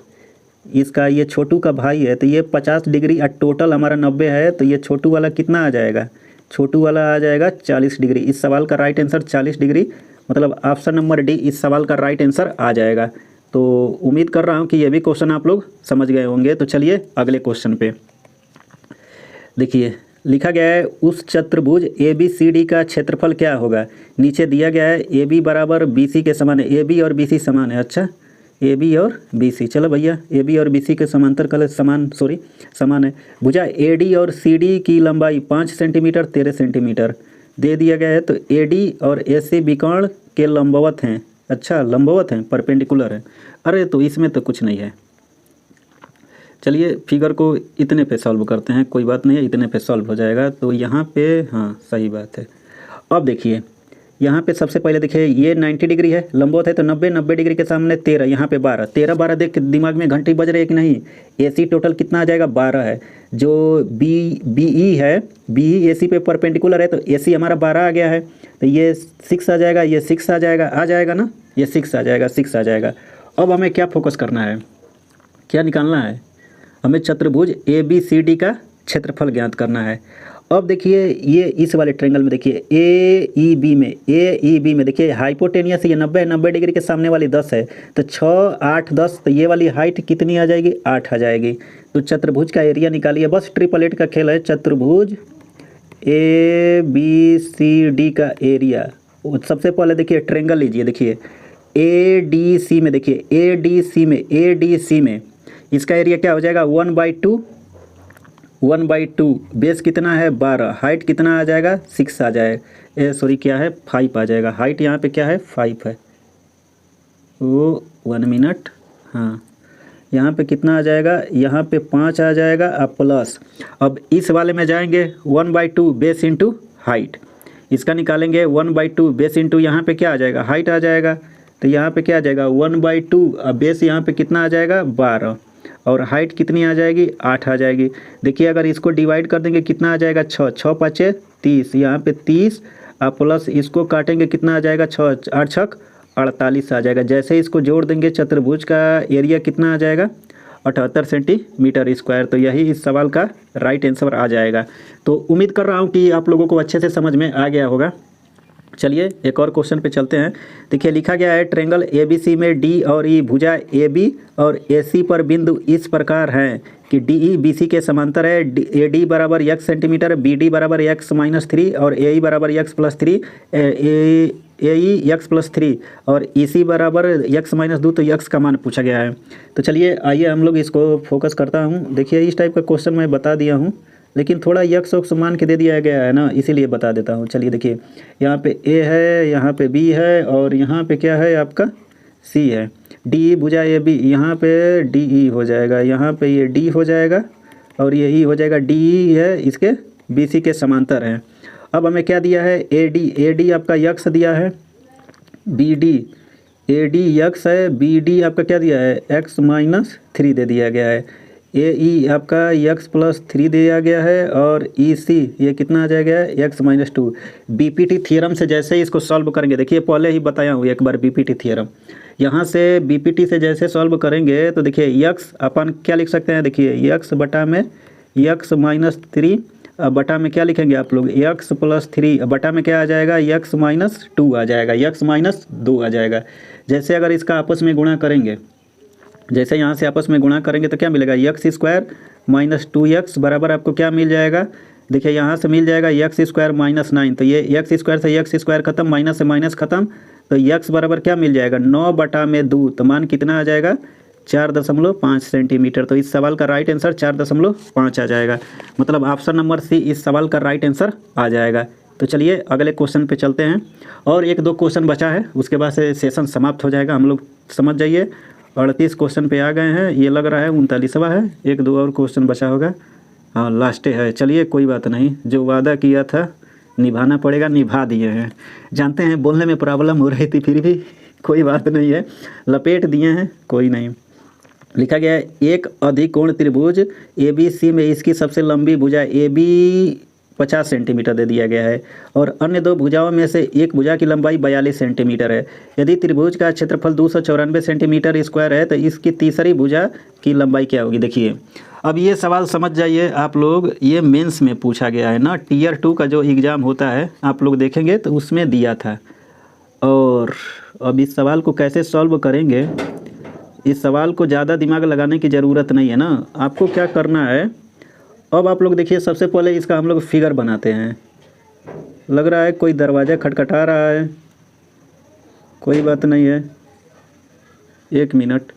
इसका ये छोटू का भाई है, तो ये 50 डिग्री और टोटल हमारा 90 है, तो ये छोटू वाला कितना आ जाएगा, छोटू वाला आ जाएगा 40 डिग्री। इस सवाल का राइट आंसर 40 डिग्री, मतलब ऑप्शन नंबर डी इस सवाल का राइट आंसर आ जाएगा। तो उम्मीद कर रहा हूँ कि ये भी क्वेश्चन आप लोग समझ गए होंगे। तो चलिए अगले क्वेश्चन पे देखिए, लिखा गया है उस चतुर्भुज ए बी सी डी का क्षेत्रफल क्या होगा। नीचे दिया गया है ए बी बराबर बी सी के समान है, ए बी और बी सी समान है। अच्छा ए बी और बी सी, चलो भैया ए बी और बी सी के समांतर कल समान है। भुजा ए डी और सी डी की लंबाई 5 सेंटीमीटर 13 सेंटीमीटर दे दिया गया है। तो ए डी और ए सी विकर्ण के लंबवत हैं। अच्छा लंबवत हैं, परपेंडिकुलर है। अरे तो इसमें तो कुछ नहीं है। चलिए फिगर को इतने पे सॉल्व करते हैं, कोई बात नहीं है, इतने पे सॉल्व हो जाएगा। तो यहाँ पे हाँ सही बात है। अब देखिए यहाँ पे सबसे पहले देखिए ये 90 डिग्री है, लंबवत है, तो 90 डिग्री के सामने 13, यहाँ पे 12, 13 देख के दिमाग में घंटी बज रही है कि नहीं। एसी टोटल कितना आ जाएगा, 12 है। जो बीई है, बीई एसी पे परपेंडिकुलर है, तो एसी हमारा 12 आ गया है, तो ये 6 आ जाएगा, ये 6 आ जाएगा ना, ये 6 आ जाएगा। अब हमें क्या फोकस करना है, क्या निकालना है, हमें चतुर्भुज ए बी सी डी का क्षेत्रफल ज्ञात करना है। अब देखिए ये इस वाले ट्रायंगल में देखिए ए ई बी में देखिए हाइपोटेनियस ये 90 डिग्री के सामने वाली 10 है, तो 6 8 10, तो ये वाली हाइट कितनी आ जाएगी, 8 आ जाएगी। तो चतुर्भुज का एरिया निकालिए, बस ट्रिपल एट का खेल है। चतुर्भुज ए बी सी डी का एरिया, सबसे पहले देखिए ट्रायंगल लीजिए। देखिए ए डी सी में, देखिए ए डी सी में इसका एरिया क्या हो जाएगा, 1/2, बेस कितना है 12, हाइट कितना आ जाएगा 6 आ जाएगा, सॉरी क्या है 5 आ जाएगा। हाइट यहाँ पे क्या है 5 है, वो 1 मिनट, हाँ यहाँ पे कितना आ जाएगा, यहाँ पे 5 आ जाएगा अब प्लस। अब इस वाले में जाएंगे 1/2 बेस इंटू हाइट, इसका निकालेंगे 1/2 बेस इंटू यहाँ पे क्या आ जाएगा, हाइट आ जाएगा। तो यहाँ पे क्या आ जाएगा 1/2, अब बेस यहाँ पे कितना आ जाएगा 12, और हाइट कितनी आ जाएगी 8 आ जाएगी। देखिए अगर इसको डिवाइड कर देंगे कितना आ जाएगा 6, 6 5 30, यहाँ पे 30 प्लस इसको काटेंगे कितना आ जाएगा 6 8 6 48 आ जाएगा। जैसे इसको जोड़ देंगे चतुर्भुज का एरिया कितना आ जाएगा 78 सेंटीमीटर स्क्वायर। तो यही इस सवाल का राइट आंसर आ जाएगा। तो उम्मीद कर रहा हूँ कि आप लोगों को अच्छे से समझ में आ गया होगा। चलिए एक और क्वेश्चन पे चलते हैं। देखिए लिखा गया है ट्रेंगल ABC में डी और ई भुजा AB और AC पर बिंदु इस प्रकार हैं कि DE BC के समांतर है। AD बराबर x सेंटीमीटर, BD बराबर x-3 और AE बराबर x+3, AE x+3 और EC बराबर x-2। तो x का मान पूछा गया है। तो चलिए आइए हम लोग इसको फोकस करता हूँ। देखिए इस टाइप का क्वेश्चन मैं बता दिया हूँ, लेकिन थोड़ा यक्स वक्स मान के दे दिया गया है ना, इसीलिए बता देता हूँ। चलिए देखिए यहाँ पे A है, यहाँ पे B है और यहाँ पे क्या है आपका C है। DE भुजा AB, यहाँ पे DE हो जाएगा, यहाँ पे ये D हो जाएगा और ये E हो जाएगा। DE है इसके BC के समांतर है। अब हमें क्या दिया है, AD आपका यक्स दिया है, AD यक्स है, BD आपका क्या दिया है x-3 दे दिया गया है, AE आपका x+3 दिया गया है और EC ये कितना आ जाएगा x-2। BPT थ्योरम से जैसे ही इसको सॉल्व करेंगे, देखिए पहले ही बताया हूँ एक बार BPT थ्योरम, यहाँ से BPT से जैसे सॉल्व करेंगे तो देखिए x अपन क्या लिख सकते हैं, देखिए x बटा में x-3 बटा में क्या लिखेंगे आप लोग x+3 बटा में क्या आ जाएगा x-2 आ जाएगा, x-2 आ जाएगा। जैसे अगर इसका आपस में गुणा करेंगे, जैसे यहाँ से आपस में गुणा करेंगे तो क्या मिलेगा x² - 2x बराबर आपको क्या मिल जाएगा, देखिए यहाँ से मिल जाएगा x² - 9। तो ये x² से x² खत्म, माइनस से माइनस खत्म, तो x बराबर क्या मिल जाएगा 9/2। तो मान कितना आ जाएगा 4.5 सेंटीमीटर। तो इस सवाल का राइट आंसर 4.5 आ जाएगा। मतलब ऑप्शन नंबर C इस सवाल का राइट आंसर आ जाएगा। तो चलिए अगले क्वेश्चन पे चलते हैं, और एक दो क्वेश्चन बचा है, उसके बाद से सेशन समाप्त हो जाएगा। हम लोग समझ जाइए 38 क्वेश्चन पे आ गए हैं, ये लग रहा है 39वां है, एक दो और क्वेश्चन बचा होगा, हाँ लास्ट है। चलिए कोई बात नहीं, जो वादा किया था निभाना पड़ेगा, निभा दिए हैं। जानते हैं बोलने में प्रॉब्लम हो रही थी, फिर भी कोई बात नहीं है, लपेट दिए हैं, कोई नहीं। लिखा गया है एक अधिकोण त्रिभुज ABC में इसकी सबसे लंबी भुजा AB 50 सेंटीमीटर दे दिया गया है और अन्य दो भुजाओं में से एक भुजा की लंबाई 42 सेंटीमीटर है। यदि त्रिभुज का क्षेत्रफल 294 सेंटीमीटर स्क्वायर है तो इसकी तीसरी भुजा की लंबाई क्या होगी। देखिए अब ये सवाल समझ जाइए आप लोग, ये मेंस में पूछा गया है ना, Tier 2 का जो एग्ज़ाम होता है आप लोग देखेंगे तो उसमें दिया था। और अब इस सवाल को कैसे सॉल्व करेंगे, इस सवाल को ज़्यादा दिमाग लगाने की ज़रूरत नहीं है ना। आपको क्या करना है, अब आप लोग देखिए सबसे पहले इसका हम लोग फिगर बनाते हैं। लग रहा है कोई दरवाज़ा खटखटा रहा है, कोई बात नहीं है, 1 मिनट।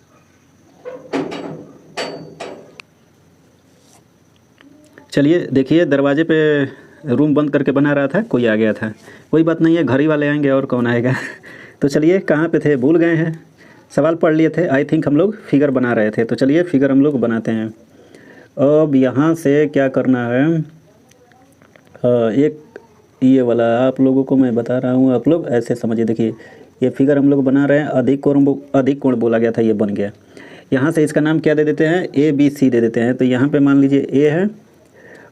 चलिए देखिए दरवाजे पे रूम बंद करके बना रहा था, कोई आ गया था, कोई बात नहीं है, घर ही वाले आएंगे और कौन आएगा। तो चलिए कहाँ पे थे, भूल गए हैं, सवाल पढ़ लिए थे आई थिंक, हम लोग फिगर बना रहे थे। तो चलिए फिगर हम लोग बनाते हैं। अब यहाँ से क्या करना है, एक ये वाला आप लोगों को मैं बता रहा हूँ, आप लोग ऐसे समझिए। देखिए ये फिगर हम लोग बना रहे हैं, अधिक कोण बोला गया था, ये बन गया। यहाँ से इसका नाम क्या दे देते हैं, ABC दे देते हैं। तो यहाँ पे मान लीजिए A है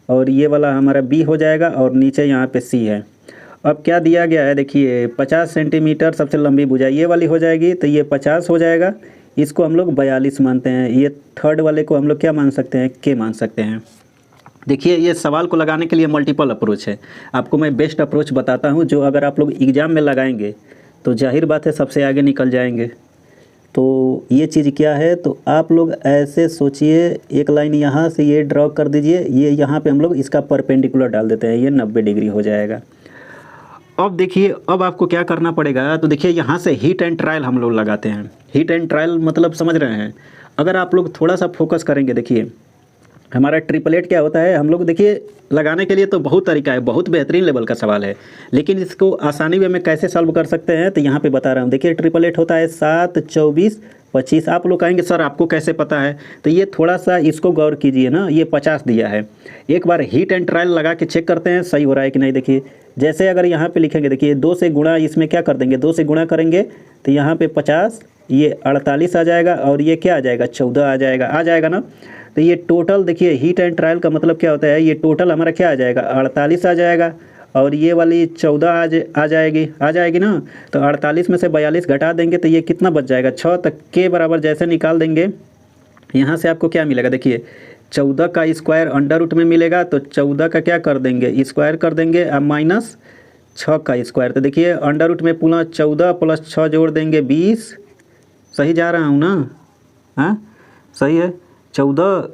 और ये वाला हमारा B हो जाएगा और नीचे यहाँ पे C है। अब क्या दिया गया है, देखिए 50 सेंटीमीटर सबसे लंबी भुजा ये वाली हो जाएगी, तो ये 50 हो जाएगा, इसको हम लोग 42 मानते हैं। ये थर्ड वाले को हम लोग क्या मान सकते हैं, K मान सकते हैं। देखिए ये सवाल को लगाने के लिए मल्टीपल अप्रोच है, आपको मैं बेस्ट अप्रोच बताता हूँ, जो अगर आप लोग एग्ज़ाम में लगाएंगे तो जाहिर बात है सबसे आगे निकल जाएंगे। तो ये चीज़ क्या है, तो आप लोग ऐसे सोचिए, एक लाइन यहाँ से ये ड्रॉ कर दीजिए, ये यहाँ पे हम लोग इसका परपेंडिकुलर डाल देते हैं, ये 90 डिग्री हो जाएगा। अब देखिए अब आपको क्या करना पड़ेगा, तो देखिए यहाँ से हीट एंड ट्रायल हम लोग लगाते हैं। हीट एंड ट्रायल मतलब समझ रहे हैं, अगर आप लोग थोड़ा सा फोकस करेंगे, देखिए हमारा ट्रिपलेट क्या होता है, हम लोग देखिए लगाने के लिए तो बहुत तरीका है, बहुत बेहतरीन लेवल का सवाल है, लेकिन इसको आसानी वे में कैसे सॉल्व कर सकते हैं तो यहाँ पे बता रहा हूँ। देखिए ट्रिपलेट होता है 7, 24, 25। आप लोग कहेंगे सर आपको कैसे पता है, तो ये थोड़ा सा इसको गौर कीजिए ना, ये 50 दिया है। एक बार हीट एंड ट्रायल लगा के चेक करते हैं सही हो रहा है कि नहीं। देखिए जैसे अगर यहाँ पे लिखेंगे, देखिए 2 से गुणा इसमें क्या कर देंगे, 2 से गुणा करेंगे तो यहाँ पे 50, ये 48 आ जाएगा और ये क्या आ जाएगा 14 आ जाएगा ना। तो ये टोटल देखिए हीट एंड ट्रायल का मतलब क्या होता है, ये टोटल हमारा क्या आ जाएगा 48 आ जाएगा और ये वाली 14 आ जाएगी ना। तो 48 में से 42 घटा देंगे तो ये कितना बच जाएगा 6 तक के बराबर जैसे निकाल देंगे, यहाँ से आपको क्या मिलेगा, देखिए 14 का स्क्वायर अंडर रूट में मिलेगा, तो 14 का क्या कर देंगे स्क्वायर कर देंगे, अब 6 का स्क्वायर। तो देखिए अंडर रूट में पुनः 14 प्लस 6 जोड़ देंगे 20। सही जा रहा हूँ ना? हाँ सही है। 14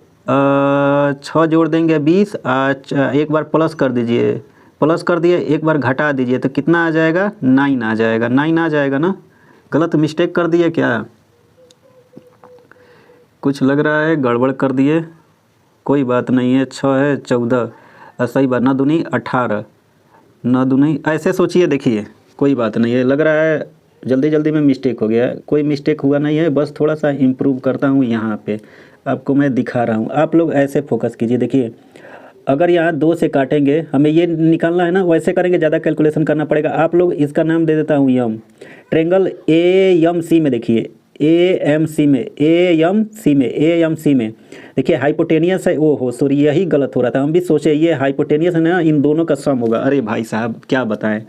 6 जोड़ देंगे 20, एक बार प्लस कर दीजिए, प्लस कर दिए, एक बार घटा दीजिए तो कितना आ जाएगा? 9 आ जाएगा। 9 आ जाएगा ना? गलत मिस्टेक कर दिए क्या? कुछ लग रहा है गड़बड़ कर दिए। कोई बात नहीं है, 6 है 14, सही बात। 9 दूनी 18, 9 दूनी ऐसे सोचिए। देखिए कोई बात नहीं है, लग रहा है जल्दी जल्दी में मिस्टेक हो गया। कोई मिस्टेक हुआ नहीं है, बस थोड़ा सा इम्प्रूव करता हूँ यहाँ पे, आपको मैं दिखा रहा हूँ। आप लोग ऐसे फोकस कीजिए। देखिए अगर यहाँ 2 से काटेंगे, हमें ये निकालना है ना, वैसे करेंगे ज़्यादा कैलकुलेशन करना पड़ेगा। आप लोग इसका नाम दे देता हूँ यम। ट्रेंगल AMC में देखिए, AMC में, AMC में देखिए हाइपोटेनियस है। ओहो सॉरी, यही गलत हो रहा था। हम भी सोचे ये हाइपोटेनियस है ना, इन दोनों का सम होगा। अरे भाई साहब क्या बताएं,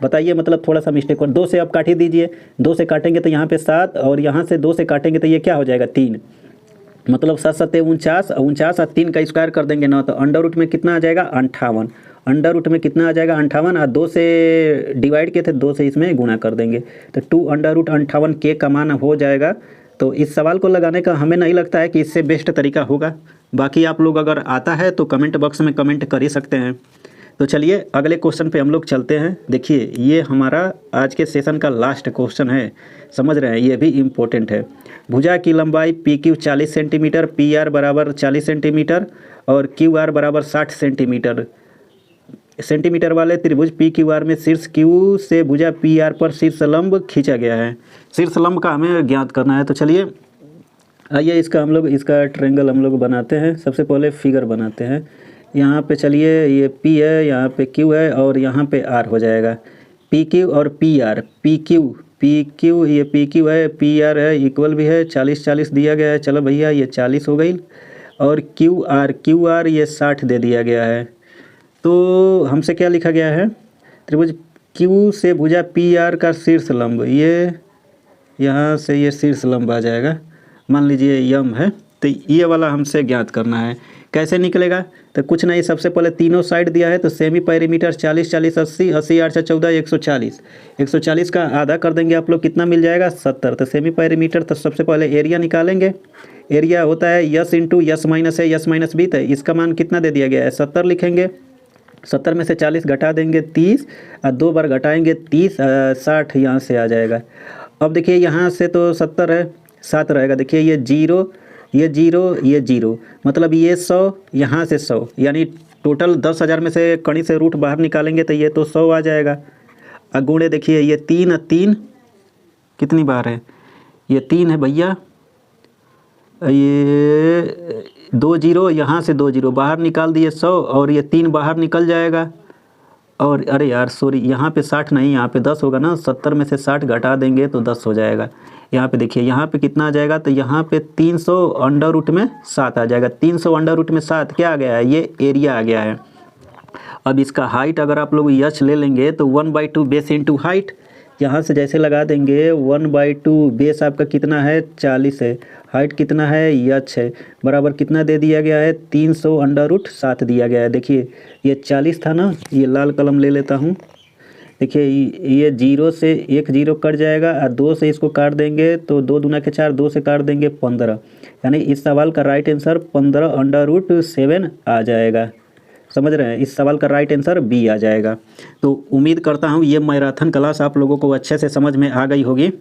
बताइए। मतलब थोड़ा सा मिस्टेक हो। 2 से आप काट ही दीजिए। 2 से काटेंगे तो यहाँ पे 7, और यहाँ से 2 से काटेंगे तो ये क्या हो जाएगा? 3। मतलब 7 7 49, 49 और 3 का स्क्वायर कर देंगे 9। तो अंडर रूट में कितना आ जाएगा? 58। अंडर रूट में कितना आ जाएगा? 58। और 2 से डिवाइड किए थे, 2 से इसमें गुणा कर देंगे तो 2 अंडर रूट 58 के का मान हो जाएगा। तो इस सवाल को लगाने का हमें नहीं लगता है कि इससे बेस्ट तरीका होगा। बाकी आप लोग अगर आता है तो कमेंट बॉक्स में कमेंट कर ही सकते हैं। तो चलिए अगले क्वेश्चन पे हम लोग चलते हैं। देखिए ये हमारा आज के सेशन का लास्ट क्वेश्चन है, समझ रहे हैं? ये भी इम्पोर्टेंट है। भुजा की लंबाई PQ 40 सेंटीमीटर, PR बराबर 40 सेंटीमीटर और QR बराबर 60 सेंटीमीटर वाले त्रिभुज PQR में शीर्ष Q से भुजा PR पर शीर्ष लंब खींचा गया है। शीर्ष लंब का हमें ज्ञात करना है। तो चलिए आइए इसका हम लोग इसका ट्रायंगल हम लोग बनाते हैं। सबसे पहले फिगर बनाते हैं। यहाँ पे चलिए ये P है, यहाँ पे Q है और यहाँ पे R हो जाएगा। PQ और PR, PQ ये PQ है, PR है, इक्वल भी है, 40 40 दिया गया है। चलो भैया ये 40 हो गई। और QR ये 60 दे दिया गया है। तो हमसे क्या लिखा गया है? त्रिभुज Q से भुजा PR का शीर्ष लंब, ये यहाँ से ये शीर्ष लंब आ जाएगा। मान लीजिए यम है, तो ये वाला हमसे ज्ञात करना है। कैसे निकलेगा? तो कुछ नहीं, सबसे पहले तीनों साइड दिया है तो सेमी पैरीमीटर 40 40 80 80 8 14 140, 140 का आधा कर देंगे आप लोग, कितना मिल जाएगा? 70। तो सेमी पैरीमीटर, तो सबसे पहले एरिया निकालेंगे। एरिया होता है यस इंटू यस माइनस है, यस माइनस बी। तो इसका मान कितना दे दिया गया है? 70 लिखेंगे। 70 में से 40 घटा देंगे 30, और 2 बार घटाएंगे 30, 60 यहाँ से आ जाएगा। अब देखिए यहाँ से तो 70 है, 7 रहेगा। देखिए ये 0 ये 0 ये 0, मतलब ये 100 यहाँ से 100, यानी टोटल 10,000 में से कणी से रूट बाहर निकालेंगे तो ये तो 100 आ जाएगा। अगुणे देखिए ये 3 3 कितनी बार है? ये 3 है भैया। ये 2 0, यहाँ से 2 0 बाहर निकाल दिए 100, और ये 3 बाहर निकल जाएगा। और अरे यार सॉरी, यहाँ पे 60 नहीं, यहाँ पे 10 होगा ना। 70 में से 60 घटा देंगे तो 10 हो जाएगा। यहाँ पे देखिए यहाँ पे कितना आ जाएगा? तो यहाँ पे 300 अंडर रूट में 7 आ जाएगा। 300 अंडर रूट में 7 क्या आ गया है? ये एरिया आ गया है। अब इसका हाइट अगर आप लोग यच ले लेंगे तो 1/2 बेस इंटू हाइट, यहाँ से जैसे लगा देंगे 1/2 बेस आपका कितना है? 40 है। हाइट कितना है? यच है, बराबर कितना दे दिया गया है? 300 अंडर रूट 7 दिया गया है। देखिए ये 40 था ना, ये लाल कलम ले लेता हूँ। देखिए ये 0 से 1 0 कट जाएगा, और 2 से इसको काट देंगे तो 2 दूना के 4, 2 से काट देंगे 15, यानी इस सवाल का राइट आंसर 15 अंडर रूट 7 आ जाएगा। समझ रहे हैं? इस सवाल का राइट आंसर बी आ जाएगा। तो उम्मीद करता हूँ ये मैराथन क्लास आप लोगों को अच्छे से समझ में आ गई होगी।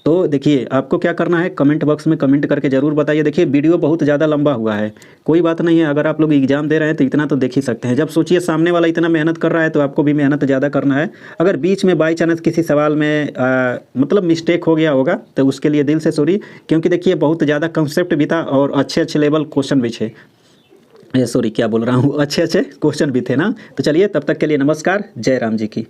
तो देखिए आपको क्या करना है, कमेंट बॉक्स में कमेंट करके ज़रूर बताइए। देखिए वीडियो बहुत ज़्यादा लंबा हुआ है, कोई बात नहीं है। अगर आप लोग एग्जाम दे रहे हैं तो इतना तो देख ही सकते हैं। जब सोचिए सामने वाला इतना मेहनत कर रहा है तो आपको भी मेहनत ज़्यादा करना है। अगर बीच में बाई चांस किसी सवाल में मतलब मिस्टेक हो गया होगा तो उसके लिए दिल से सॉरी, क्योंकि देखिए बहुत ज़्यादा कंसेप्ट भी था और अच्छे अच्छे लेवल क्वेश्चन भी थे। सॉरी क्या बोल रहा हूँ, अच्छे अच्छे क्वेश्चन भी थे ना। तो चलिए तब तक के लिए नमस्कार, जय राम जी की।